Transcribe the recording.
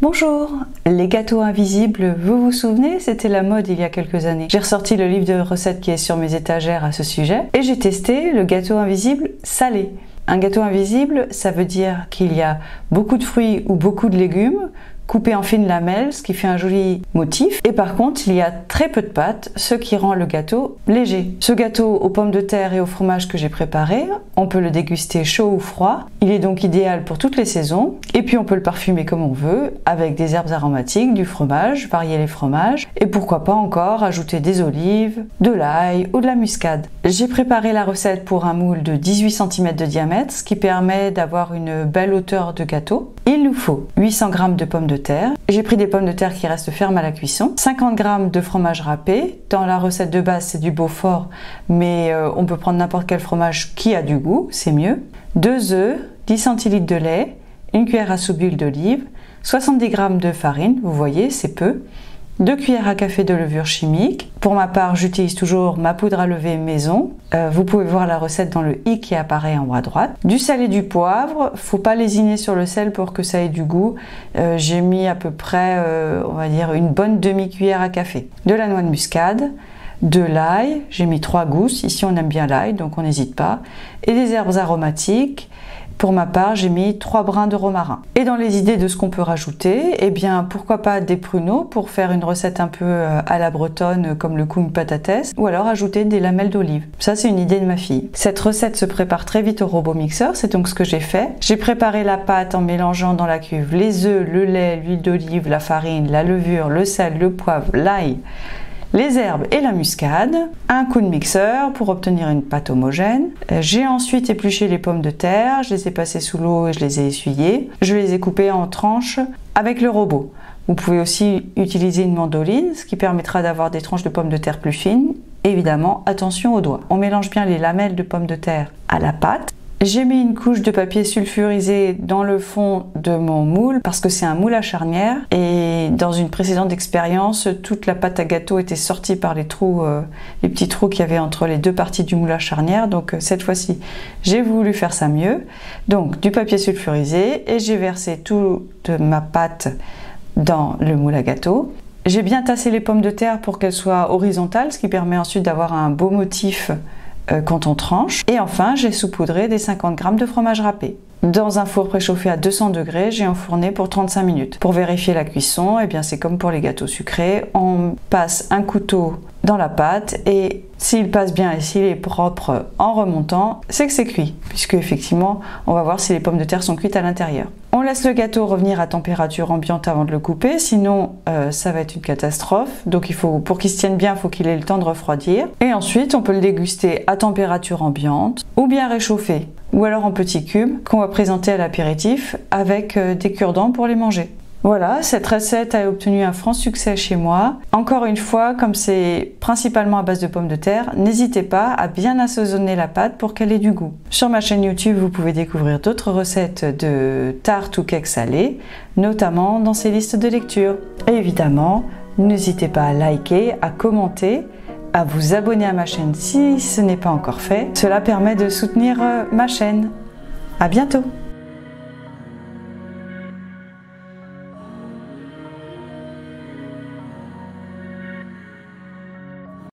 Bonjour! Les gâteaux invisibles, vous vous souvenez, c'était la mode il y a quelques années. J'ai ressorti le livre de recettes qui est sur mes étagères à ce sujet et j'ai testé le gâteau invisible salé. Un gâteau invisible, ça veut dire qu'il y a beaucoup de fruits ou beaucoup de légumes coupés en fines lamelles, ce qui fait un joli motif. Et par contre, il y a très peu de pâte, ce qui rend le gâteau léger. Ce gâteau aux pommes de terre et au fromage que j'ai préparé, on peut le déguster chaud ou froid. Il est donc idéal pour toutes les saisons. Et puis on peut le parfumer comme on veut, avec des herbes aromatiques, du fromage, varier les fromages. Et pourquoi pas encore ajouter des olives, de l'ail ou de la muscade. J'ai préparé la recette pour un moule de 18 cm de diamètre, ce qui permet d'avoir une belle hauteur de gâteau. Il nous faut 800 g de pommes de terre. J'ai pris des pommes de terre qui restent fermes à la cuisson. 50 g de fromage râpé. Dans la recette de base, c'est du Beaufort, mais on peut prendre n'importe quel fromage qui a du goût, c'est mieux. 2 œufs, 10 centilitres de lait, une cuillère à soupe d'huile d'olive, 70 g de farine, vous voyez, c'est peu. 2 cuillères à café de levure chimique. Pour ma part, j'utilise toujours ma poudre à lever maison. Vous pouvez voir la recette dans le i qui apparaît en haut à droite. Du sel et du poivre. Faut pas lésiner sur le sel pour que ça ait du goût. J'ai mis à peu près, on va dire, une bonne demi-cuillère à café. De la noix de muscade, de l'ail. J'ai mis 3 gousses. Ici, on aime bien l'ail, donc on n'hésite pas. Et des herbes aromatiques. Pour ma part, j'ai mis 3 brins de romarin. Et dans les idées de ce qu'on peut rajouter, eh bien, pourquoi pas des pruneaux pour faire une recette un peu à la bretonne comme le kung patates, ou alors ajouter des lamelles d'olive. Ça, c'est une idée de ma fille. Cette recette se prépare très vite au robot mixeur, c'est donc ce que j'ai fait. J'ai préparé la pâte en mélangeant dans la cuve les œufs, le lait, l'huile d'olive, la farine, la levure, le sel, le poivre, l'ail, les herbes et la muscade, un coup de mixeur pour obtenir une pâte homogène. J'ai ensuite épluché les pommes de terre, je les ai passées sous l'eau et je les ai essuyées. Je les ai coupées en tranches avec le robot. Vous pouvez aussi utiliser une mandoline, ce qui permettra d'avoir des tranches de pommes de terre plus fines. Évidemment, attention aux doigts. On mélange bien les lamelles de pommes de terre à la pâte. J'ai mis une couche de papier sulfurisé dans le fond de mon moule parce que c'est un moule à charnière et dans une précédente expérience, toute la pâte à gâteau était sortie par les trous, les petits trous qu'il y avait entre les deux parties du moule à charnière. Donc cette fois-ci, j'ai voulu faire ça mieux. Donc du papier sulfurisé et j'ai versé toute ma pâte dans le moule à gâteau. J'ai bien tassé les pommes de terre pour qu'elles soient horizontales, ce qui permet ensuite d'avoir un beau motif quand on tranche. Et enfin, j'ai saupoudré des 50 g de fromage râpé. Dans un four préchauffé à 200 degrés, j'ai enfourné pour 35 minutes. Pour vérifier la cuisson, eh bien c'est comme pour les gâteaux sucrés, on passe un couteau dans la pâte et s'il passe bien et s'il est propre en remontant, c'est que c'est cuit, puisque effectivement, on va voir si les pommes de terre sont cuites à l'intérieur. On laisse le gâteau revenir à température ambiante avant de le couper, sinon ça va être une catastrophe. Donc pour qu'il se tienne bien, il faut qu'il ait le temps de refroidir. Et ensuite, on peut le déguster à température ambiante ou bien réchauffé, ou alors en petits cubes qu'on va présenter à l'apéritif avec des cure-dents pour les manger. Voilà, cette recette a obtenu un franc succès chez moi. Encore une fois, comme c'est principalement à base de pommes de terre, n'hésitez pas à bien assaisonner la pâte pour qu'elle ait du goût. Sur ma chaîne YouTube, vous pouvez découvrir d'autres recettes de tartes ou cakes salés, notamment dans ces listes de lecture. Et évidemment, n'hésitez pas à liker, à commenter, à vous abonner à ma chaîne si ce n'est pas encore fait. Cela permet de soutenir ma chaîne. À bientôt!